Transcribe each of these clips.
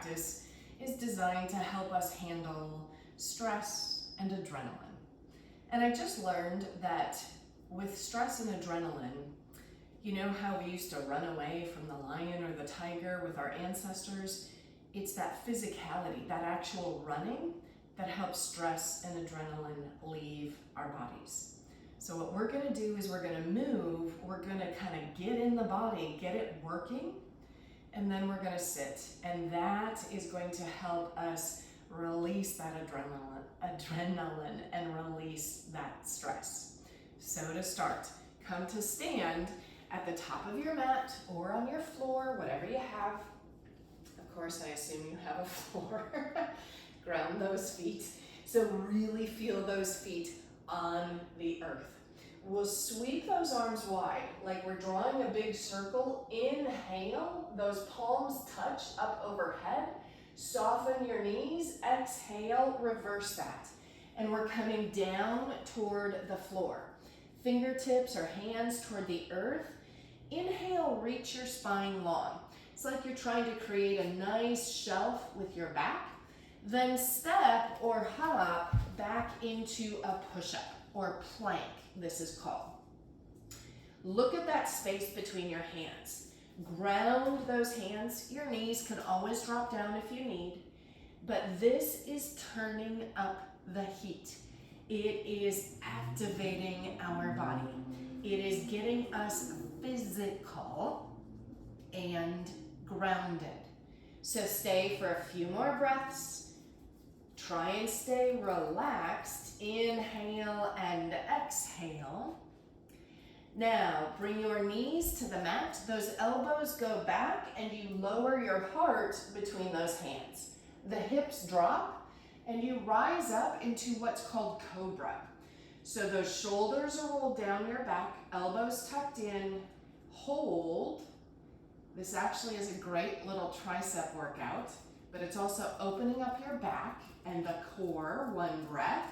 practice is designed to help us handle stress and adrenaline. And I just learned that with stress and adrenaline, you know how we used to run away from the lion or the tiger with our ancestors? It's that physicality, that actual running, that helps stress and adrenaline leave our bodies. So what we're gonna do is we're gonna move, we're gonna kind of get in the body, get it working, and then we're gonna sit. And that is going to help us release that adrenaline and release that stress. So to start, come to stand at the top of your mat or on your floor, whatever you have. Of course, I assume you have a floor. Ground those feet. So really feel those feet on the earth. We'll sweep those arms wide, like we're drawing a big circle. Inhale, those palms touch up overhead. Soften your knees. Exhale, reverse that. And we're coming down toward the floor. Fingertips or hands toward the earth. Inhale, reach your spine long. It's like you're trying to create a nice shelf with your back. Then step or hop back into a push-up or plank, this is called. Look at that space between your hands. Ground those hands. Your knees can always drop down if you need, but this is turning up the heat. It is activating our body. It is getting us physical and grounded. So stay for a few more breaths. Try and stay relaxed. Inhale and exhale. Now, bring your knees to the mat. Those elbows go back and you lower your heart between those hands. The hips drop and you rise up into what's called Cobra. So those shoulders are rolled down your back, elbows tucked in, hold. This actually is a great little tricep workout, but it's also opening up your back and the core. One breath.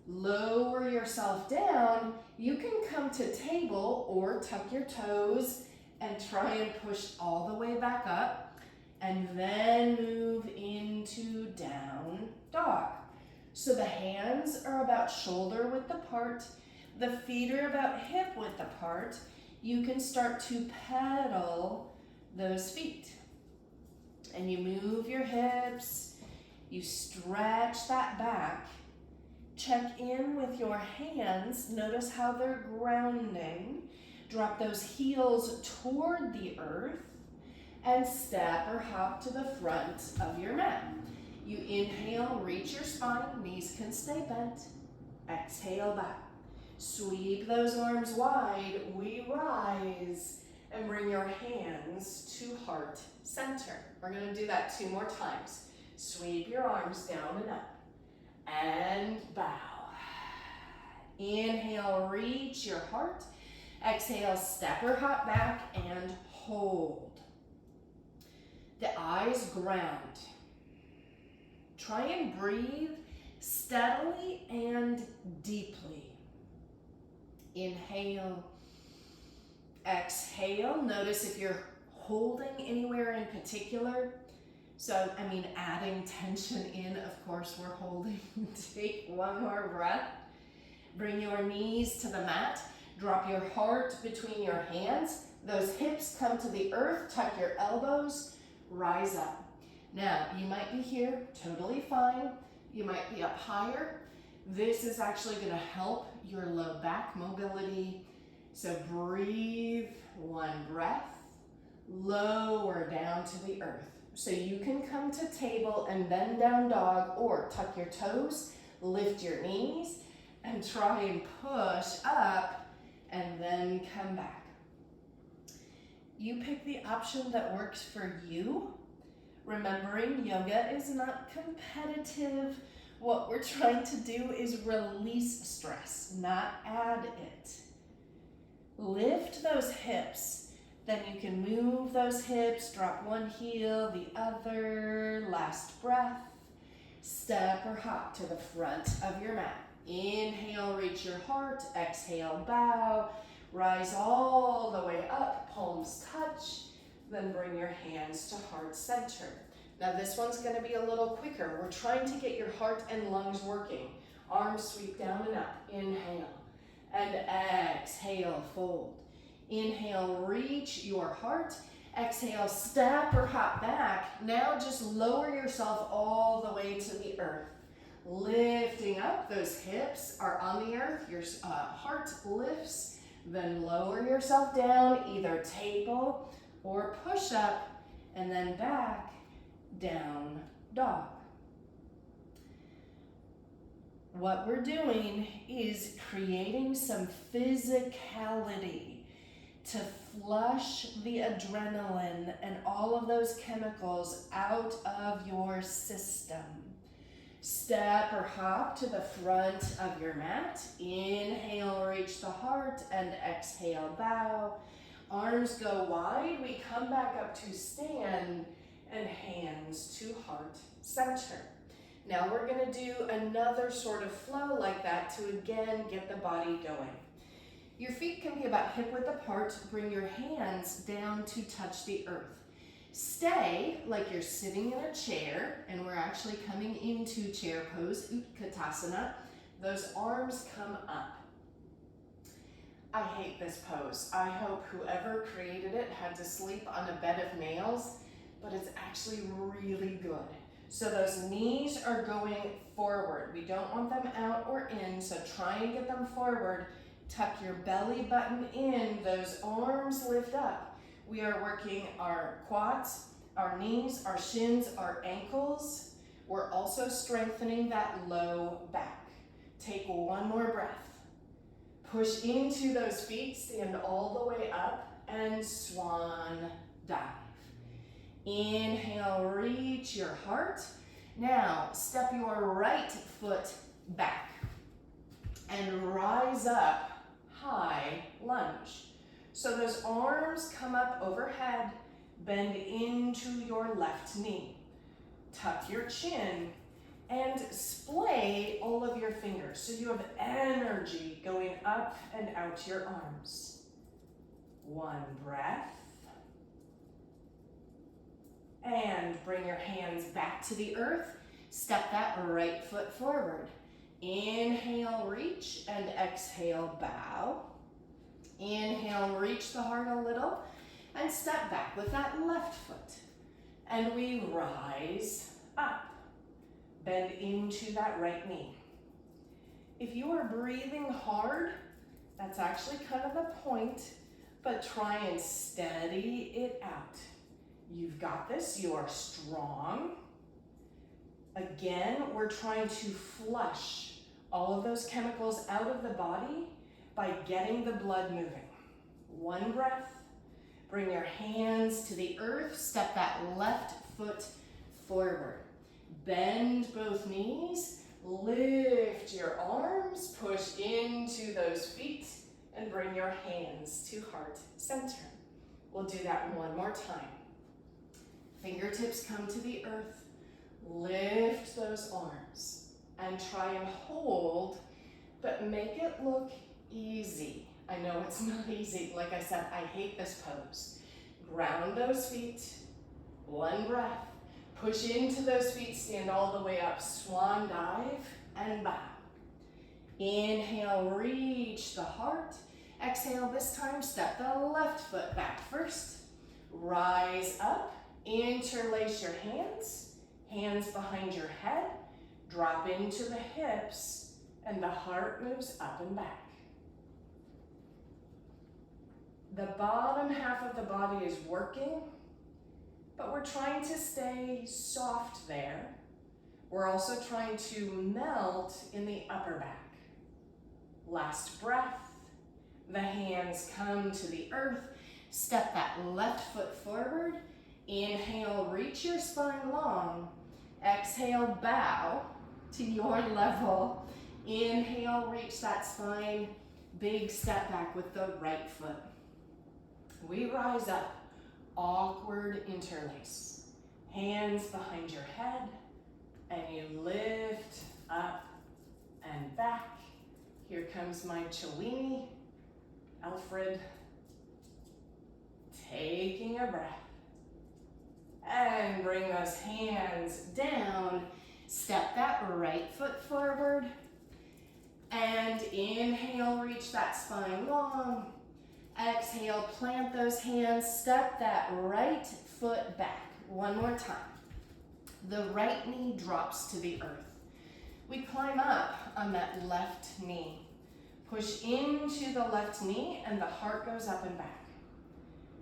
Lower yourself down. You can come to table or tuck your toes and try and push all the way back up, and then move into down dog. So the hands are about shoulder width apart. The feet are about hip width apart. You can start to pedal those feet. And you move your hips. You stretch that back. Check in with your hands. Notice how they're grounding. Drop those heels toward the earth and step or hop to the front of your mat. You inhale, reach your spine, knees can stay bent. Exhale back. Sweep those arms wide. We rise and bring your hands to heart center. We're going to do that 2 more times. Sweep your arms down and up. And bow. Inhale, reach your heart. Exhale, step or hop back and hold. The eyes ground. Try and breathe steadily and deeply. Inhale, exhale. Notice if you're holding anywhere in particular. So, adding tension in, of course, we're holding. Take 1 more breath. Bring your knees to the mat. Drop your heart between your hands. Those hips come to the earth. Tuck your elbows. Rise up. Now, you might be here, totally fine. You might be up higher. This is actually going to help your low back mobility. So breathe 1 breath. Lower down to the earth. So you can come to table and then down dog, or tuck your toes, lift your knees, and try and push up and then come back. You pick the option that works for you. Remembering yoga is not competitive. What we're trying to do is release stress, not add it. Lift those hips. Then you can move those hips, drop one heel, the other. Last breath. Step or hop to the front of your mat. Inhale, reach your heart. Exhale, bow. Rise all the way up, palms touch. Then bring your hands to heart center. Now this one's gonna be a little quicker. We're trying to get your heart and lungs working. Arms sweep down and up. Inhale. And exhale, fold. Inhale, reach your heart. Exhale, step or hop back. Now just lower yourself all the way to the earth. Lifting up, those hips are on the earth. Your heart lifts. Then lower yourself down, either table or push up, and then back, down dog. What we're doing is creating some physicality to flush the adrenaline and all of those chemicals out of your system. Step or hop to the front of your mat. Inhale, reach the heart, and exhale, bow. Arms go wide. We come back up to stand, and hands to heart center. Now we're gonna do another sort of flow like that to again get the body going. Your feet can be about hip width apart. Bring your hands down to touch the earth. Stay like you're sitting in a chair, and we're actually coming into chair pose, Katasana. Those arms come up. I hate this pose. I hope whoever created it had to sleep on a bed of nails, but it's actually really good. So those knees are going forward. We don't want them out or in, so try and get them forward. Tuck your belly button in, those arms lift up. We are working our quads, our knees, our shins, our ankles. We're also strengthening that low back. Take one more breath. Push into those feet, stand all the way up, and swan dive. Inhale, reach your heart. Now, step your right foot back and rise up, high lunge. So those arms come up overhead, bend into your left knee. Tuck your chin and splay all of your fingers so you have energy going up and out your arms. One breath. And bring your hands back to the earth. Step that right foot forward. Inhale, reach, and exhale, bow. Inhale, reach the heart a little, and step back with that left foot. And we rise up. Bend into that right knee. If you are breathing hard, that's actually kind of the point, but try and steady it out. You've got this, you are strong. Again, we're trying to flush all of those chemicals out of the body by getting the blood moving. One breath, bring your hands to the earth, step that left foot forward. Bend both knees, lift your arms, push into those feet, and bring your hands to heart center. We'll do that one more time. Fingertips come to the earth, lift those arms, and try and hold, but make it look easy. I know it's not easy. Like I said, I hate this pose. Ground those feet, one breath, push into those feet, stand all the way up, swan dive, and bow. Inhale, reach the heart. Exhale, this time step the left foot back first. Rise up. Interlace your hands, hands behind your head, drop into the hips, and the heart moves up and back. The bottom half of the body is working, but we're trying to stay soft there. We're also trying to melt in the upper back. Last breath, the hands come to the earth, step that left foot forward. Inhale, reach your spine long. Exhale, bow to your level. Inhale, reach that spine. Big step back with the right foot. We rise up, awkward interlace. Hands behind your head, and you lift up and back. Here comes my Cellini, Alfred. Taking a breath. And bring those hands down. Step that right foot forward. And inhale, reach that spine long. Exhale, plant those hands. Step that right foot back. One more time. The right knee drops to the earth. We climb up on that left knee. Push into the left knee and the heart goes up and back.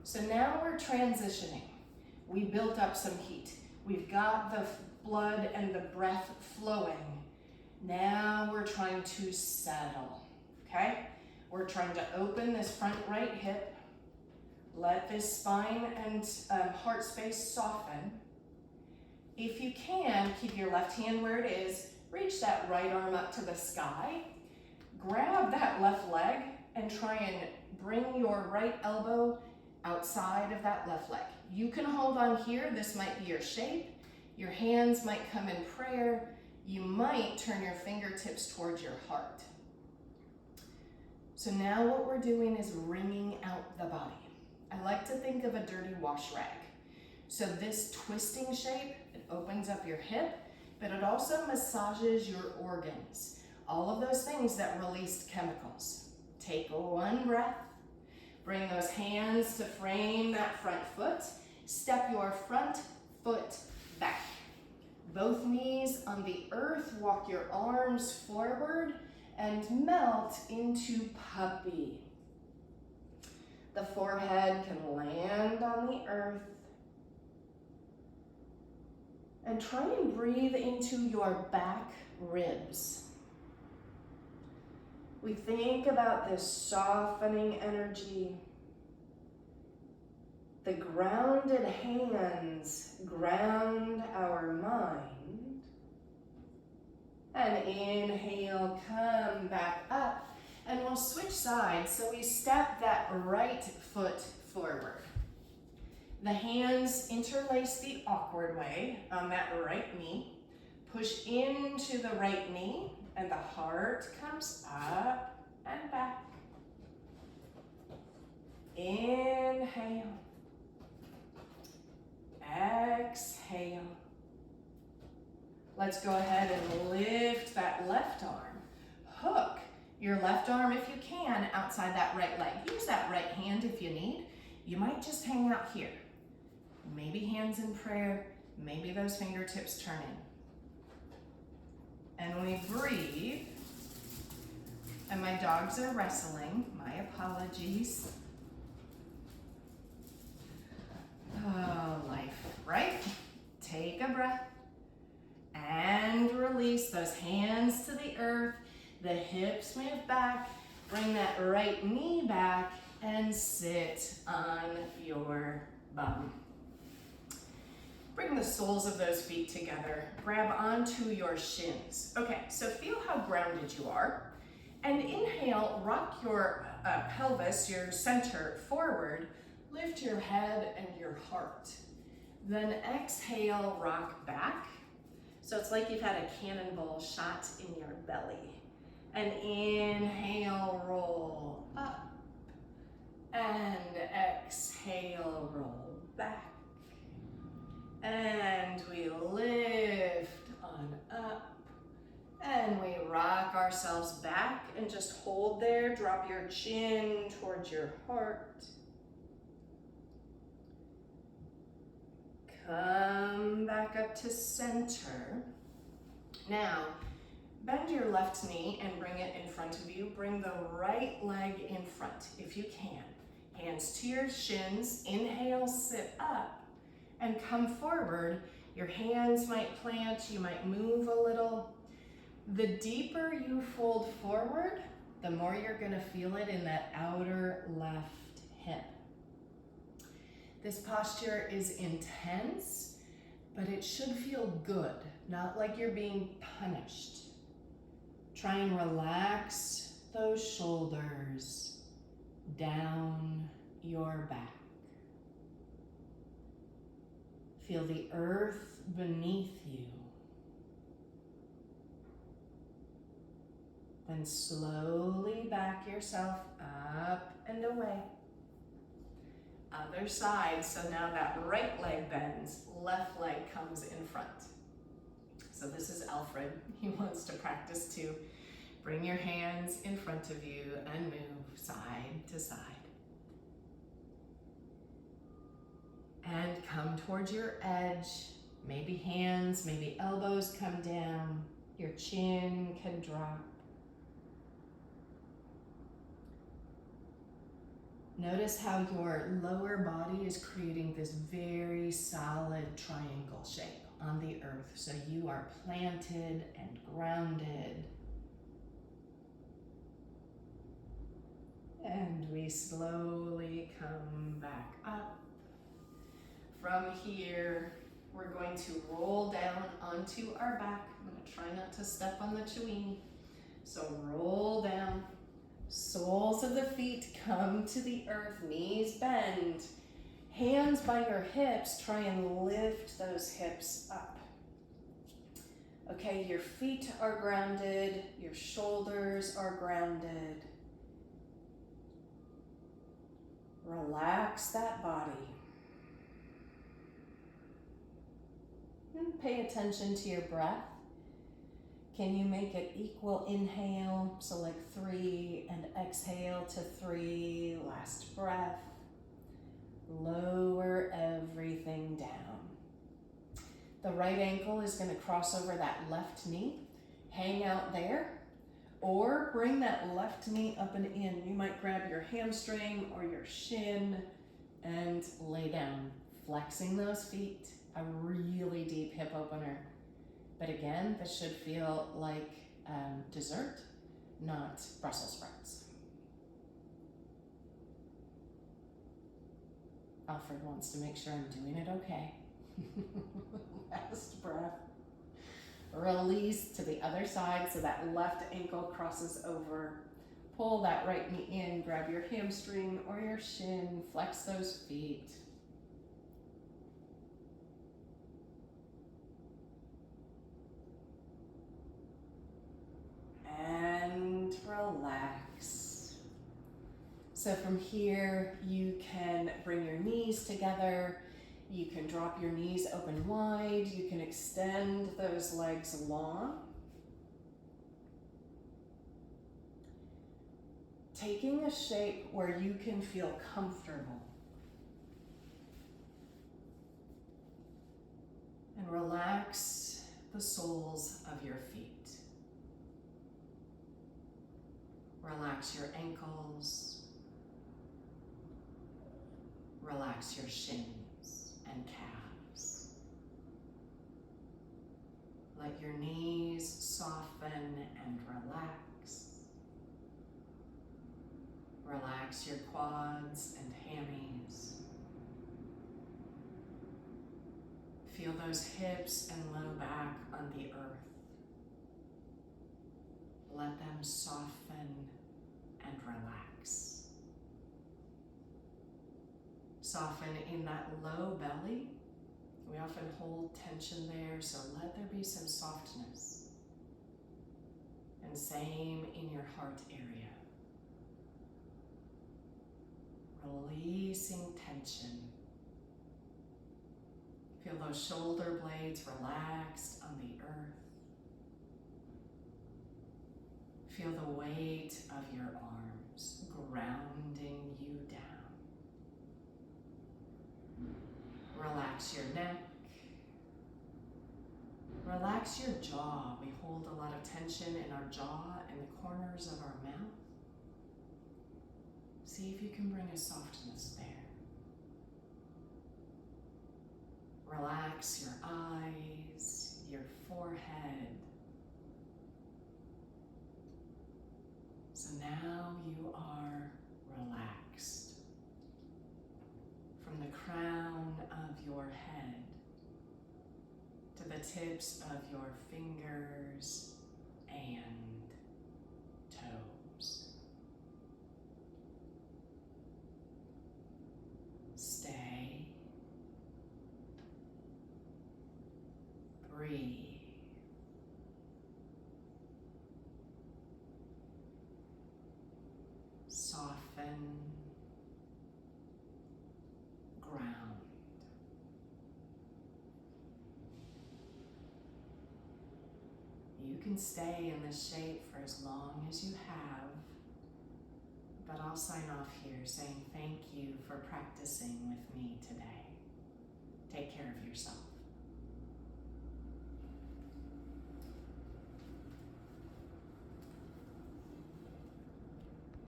So now we're transitioning. We built up some heat. We've got the blood and the breath flowing. Now we're trying to settle, okay? We're trying to open this front right hip. Let this spine and heart space soften. If you can, keep your left hand where it is. Reach that right arm up to the sky. Grab that left leg and try and bring your right elbow outside of that left leg. You can hold on here. This might be your shape. Your hands might come in prayer. You might turn your fingertips towards your heart. So now what we're doing is wringing out the body. I like to think of a dirty wash rag. So this twisting shape, it opens up your hip, but it also massages your organs. All of those things that released chemicals. Take one breath. Bring those hands to frame that front foot. Step your front foot back. Both knees on the earth. Walk your arms forward and melt into puppy. The forehead can land on the earth. And try and breathe into your back ribs. We think about this softening energy. The grounded hands ground our mind. And inhale, come back up. And we'll switch sides. So we step that right foot forward. The hands interlace the awkward way on that right knee. Push into the right knee. And the heart comes up and back. Inhale. Exhale. Let's go ahead and lift that left arm. Hook your left arm, if you can, outside that right leg. Use that right hand if you need. You might just hang out here. Maybe hands in prayer. Maybe those fingertips turn in. And we breathe. And my dogs are wrestling. My apologies. Oh, life, right? Take a breath. And release those hands to the earth. The hips move back. Bring that right knee back and sit on your bum. Bring the soles of those feet together. Grab onto your shins. Okay, so feel how grounded you are. And inhale, rock your pelvis, your center forward. Lift your head and your heart. Then exhale, rock back. So it's like you've had a cannonball shot in your belly. And inhale, roll up. And exhale, roll back. And we lift on up. And we rock ourselves back and just hold there. Drop your chin towards your heart. Come back up to center. Now, bend your left knee and bring it in front of you. Bring the right leg in front if you can. Hands to your shins. Inhale, sit up and come forward. Your hands might plant. You might move a little. The deeper you fold forward, the more you're going to feel it in that outer left hip. This posture is intense, but it should feel good, not like you're being punished. Try and relax those shoulders down your back. Feel the earth beneath you. Then slowly back yourself up and away. Other side, so now that right leg bends, left leg comes in front. So this is Alfred. He wants to practice too. Bring your hands in front of you and move side to side. And come towards your edge. Maybe hands, maybe elbows come down. Your chin can drop. Notice how your lower body is creating this very solid triangle shape on the earth. So you are planted and grounded. And we slowly come back up. From here, we're going to roll down onto our back. I'm going to try not to step on the chewini. So roll down. Soles of the feet come to the earth, knees bend. Hands by your hips, try and lift those hips up. Okay, your feet are grounded, your shoulders are grounded. Relax that body. And pay attention to your breath. Can you make it equal inhale? So like 3 and exhale to 3, last breath. Lower everything down. The right ankle is going to cross over that left knee. Hang out there or bring that left knee up and in. You might grab your hamstring or your shin and lay down, flexing those feet, a really deep hip opener. But again, this should feel like dessert, not Brussels sprouts. Alfred wants to make sure I'm doing it okay. Last breath. Release to the other side so that left ankle crosses over. Pull that right knee in, grab your hamstring or your shin, flex those feet. And relax. So from here, you can bring your knees together. You can drop your knees open wide. You can extend those legs long. Taking a shape where you can feel comfortable. And relax the soles of your feet. Relax your ankles. Relax your shins and calves. Let your knees soften and relax. Relax your quads and hammies. Feel those hips and low back on the earth. Let them soften and relax. Soften in that low belly. We often hold tension there, so let there be some softness. And same in your heart area. Releasing tension. Feel those shoulder blades relaxed on the earth. Feel the weight of your arms grounding you down. Relax your neck. Relax your jaw. We hold a lot of tension in our jaw and the corners of our mouth. See if you can bring a softness there. Relax your eyes, your forehead. So now you are relaxed. From the crown of your head to the tips of your fingers and toes. Stay. Breathe. Soften You can stay in this shape for as long as you have, but I'll sign off here saying thank you for practicing with me today. Take care of yourself.